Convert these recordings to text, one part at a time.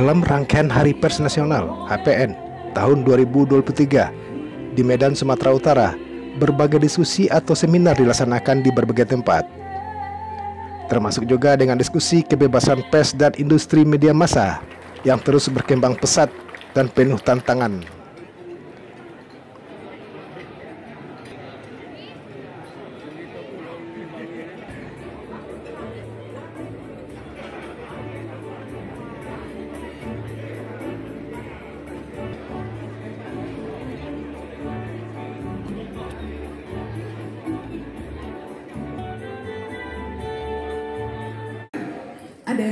Dalam rangkaian Hari Pers Nasional (HPN) tahun 2023 di Medan, Sumatera Utara, berbagai diskusi atau seminar dilaksanakan di berbagai tempat. Termasuk juga dengan diskusi kebebasan pers dan industri media massa yang terus berkembang pesat dan penuh tantangan.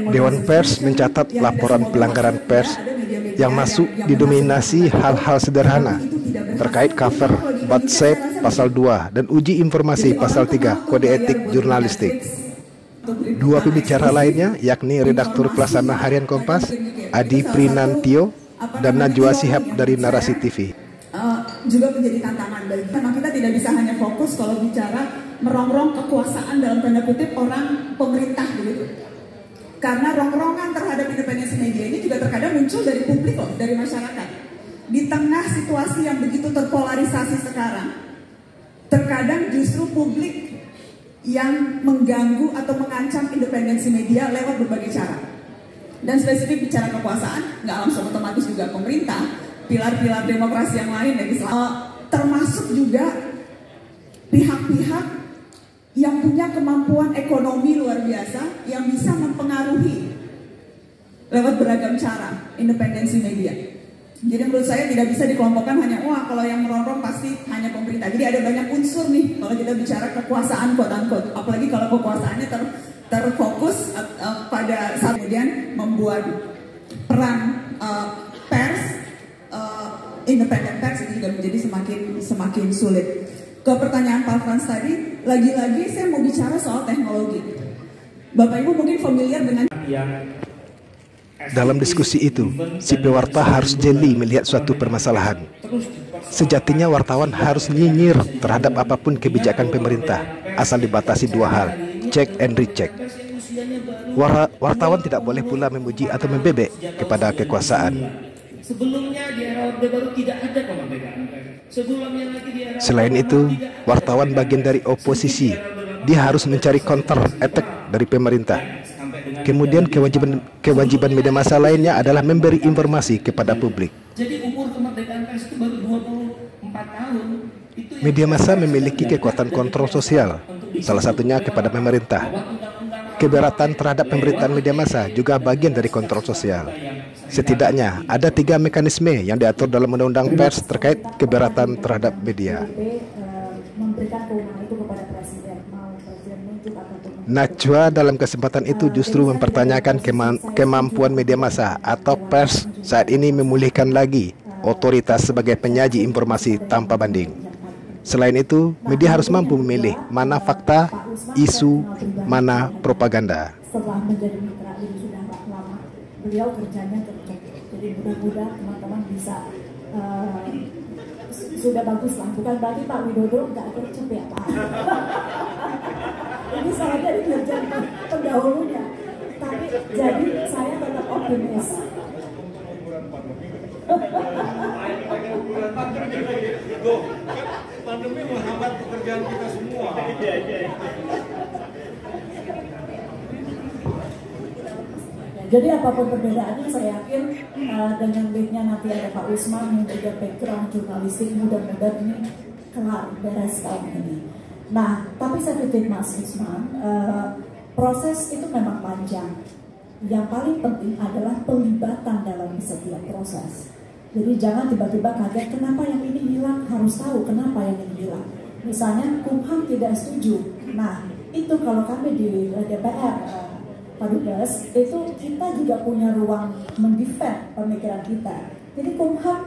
Dewan Pers mencatat laporan pelanggaran pers yang masuk didominasi hal-hal sederhana terkait cover, BATSEP pasal 2 dan uji informasi pasal 3 Kode Etik Jurnalistik. Dua pembicara lainnya yakni redaktur pelaksana harian Kompas, Adi Prinantio, dan Najwa Shihab dari Narasi TV. Juga menjadi tantangan bagi memang kita tidak bisa hanya fokus kalau bicara merongrong kekuasaan dalam tanda kutip orang pemerintah begitu. Karena rongrongan terhadap independensi media ini juga terkadang muncul dari publik loh, dari masyarakat. Di tengah situasi yang begitu terpolarisasi sekarang, terkadang justru publik yang mengganggu atau mengancam independensi media lewat berbagai cara. Dan spesifik bicara kekuasaan, nggak langsung otomatis juga pemerintah, pilar-pilar demokrasi yang lain, termasuk juga pihak-pihak yang punya kemampuan ekonomi luar biasa yang bisa mempengaruhi lewat beragam cara independensi media. Jadi menurut saya tidak bisa dikelompokkan hanya wah kalau yang merongrong pasti hanya pemerintah. Jadi ada banyak unsur nih kalau kita bicara kekuasaan quote unquote. Apalagi kalau kekuasaannya terfokus pada saat kemudian membuat peran pers, independen pers itu juga menjadi semakin sulit. Ke pertanyaan Pak Frans tadi, lagi-lagi saya mau bicara soal teknologi. Bapak Ibu mungkin familiar dengan dalam diskusi itu, si pewarta harus jeli melihat suatu permasalahan. Sejatinya wartawan harus nyinyir terhadap apapun kebijakan pemerintah, asal dibatasi dua hal, check and recheck. Wartawan tidak boleh pula memuji atau membebek kepada kekuasaan. Sebelumnya di era Orde Baru tidak ada kemerdekaan pers. Sebelumnya lagi di era Selain itu, wartawan bagian dari oposisi. Dia harus mencari counter attack dari pemerintah. Kemudian kewajiban media massa lainnya adalah memberi informasi kepada publik. Jadi umur kemerdekaan pers itu baru 24 tahun. Media massa memiliki kekuatan kontrol sosial, salah satunya kepada pemerintah. Keberatan terhadap pemberitaan media massa juga bagian dari kontrol sosial. Setidaknya ada 3 mekanisme yang diatur dalam Undang-Undang Pers terkait keberatan terhadap media. Najwa dalam kesempatan itu justru mempertanyakan kemampuan media massa atau pers saat ini memulihkan lagi otoritas sebagai penyaji informasi tanpa banding. Selain itu, media harus mampu memilih mana fakta, isu, mana propaganda. Setelah menjadi mitra ini sudah lama, beliau kerjanya tercek. Jadi mudah-mudahan teman-teman bisa sudah bagus lah. Bukan berarti Pak Widodo nggak kerja ya Pak. Ini saya dari kerja pendahulunya. Tapi jadi saya tetap optimis. Pandemi menghambat pekerjaan kita semua. Jadi apapun perbedaannya, saya yakin dengan leadnya nanti ada Pak Usman yang juga background jurnalistik, mudah-mudahan ini kelar beres tahun ini. Nah, tapi saya titip Mas Usman, proses itu memang panjang. Yang paling penting adalah pelibatan dalam setiap proses. Jadi jangan tiba-tiba kaget kenapa yang ini hilang, harus tahu kenapa yang ini hilang. Misalnya Kumham tidak setuju. Nah, itu kalau kami di DPR, Pak Dubes, itu kita juga punya ruang mendefend pemikiran kita. Jadi Kumham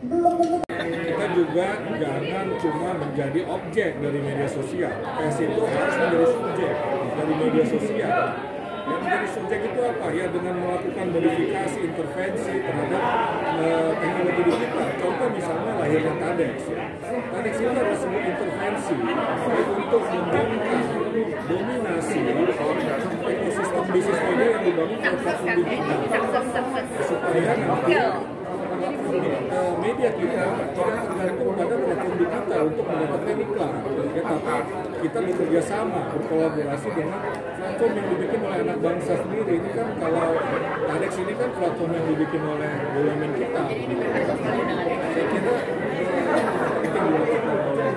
belum tentu. Kita juga jangan cuma menjadi objek dari media sosial. Pers itu harus menjadi subjek dari media sosial. Yang menjadi subjek itu apa? Ya dengan melakukan modifikasi, intervensi terhadap teknologi digital. Contoh misalnya lahirnya TADEX. TADEX itu adalah sebuah intervensi untuk membongkar dominasi ekosistem bisnis media yang dibangun oleh platform digital, supaya nanti media kita tergantung pada platform digital untuk mendapatkan iklan. Ya, tapi kita bekerja sama, berkolaborasi dengan platform yang dibikin oleh anak bangsa sendiri. Ini kan kalau TADEX ini kan platform yang dibikin oleh BUMN kita. Saya kira penting dilakukan oleh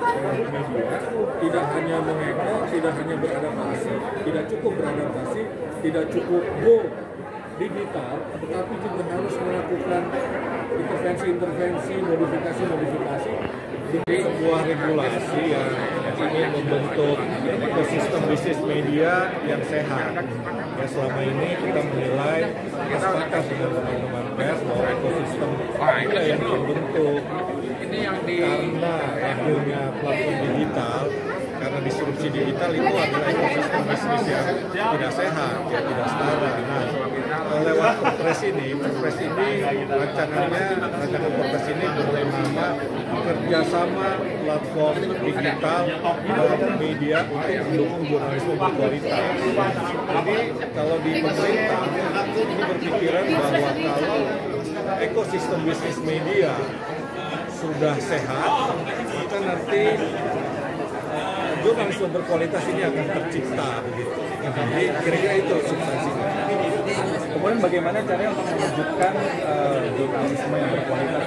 media, tidak hanya mengekor, tidak hanya beradaptasi, tidak cukup beradaptasi, tidak cukup go digital, tetapi juga harus melakukan intervensi-intervensi, modifikasi-modifikasi di sebuah regulasi yang ingin membentuk ekosistem bisnis media yang sehat. Ya, selama ini kita menilai, kita sepakat dengan teman-teman pers bahwa ekosistem media yang terbentuk karena lahirnya platform digital, karena disrupsi digital itu adalah ekosistem bisnis yang tidak sehat, yang tidak setara. Nah, lewat Perpres ini rancangan Perpres ini bernama kerjasama platform digital dan media untuk mendukung jurnalisme berkualitas. Jadi kalau di pemerintah ini berpikiran bahwa kalau ekosistem bisnis media sudah sehat, maka nanti jurnalisme berkualitas ini akan tercipta begitu. Jadi kira-kira itu substansinya. Kemudian bagaimana caranya untuk mewujudkan jurnalisme yang berkualitas,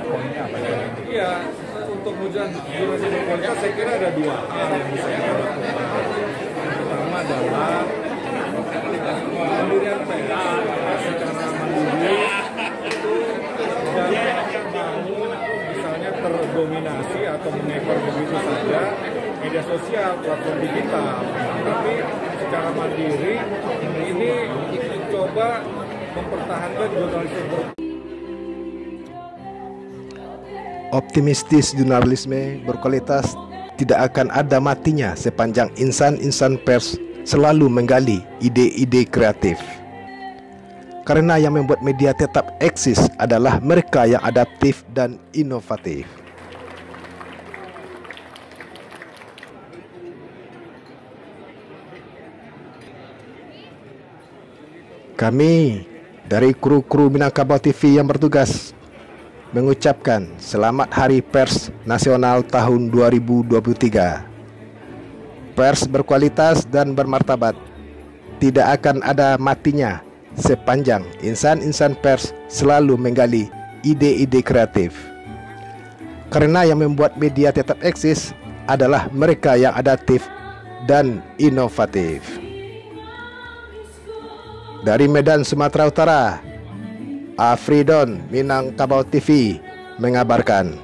poinnya apa ya? Iya, untuk mewujudkan jurnalisme berkualitas saya kira ada dua hal yang bisa kita lakukan. Yang pertama adalah pendirian pers secara mandiri itu jangan mau misalnya terdominasi atau mengekor begitu saja media sosial, platform digital, tapi secara mandiri ini coba mempertahankan jurnalisme. Optimistis jurnalisme berkualitas tidak akan ada matinya sepanjang insan-insan pers selalu menggali ide-ide kreatif. Karena yang membuat media tetap eksis adalah mereka yang adaptif dan inovatif. Kami dari kru-kru Minangkabau TV yang bertugas mengucapkan Selamat Hari Pers Nasional tahun 2023. Pers berkualitas dan bermartabat tidak akan ada matinya sepanjang insan-insan pers selalu menggali ide-ide kreatif. Karena yang membuat media tetap eksis adalah mereka yang adaptif dan inovatif. Dari Medan, Sumatera Utara, Afridon Minangkabau TV mengabarkan.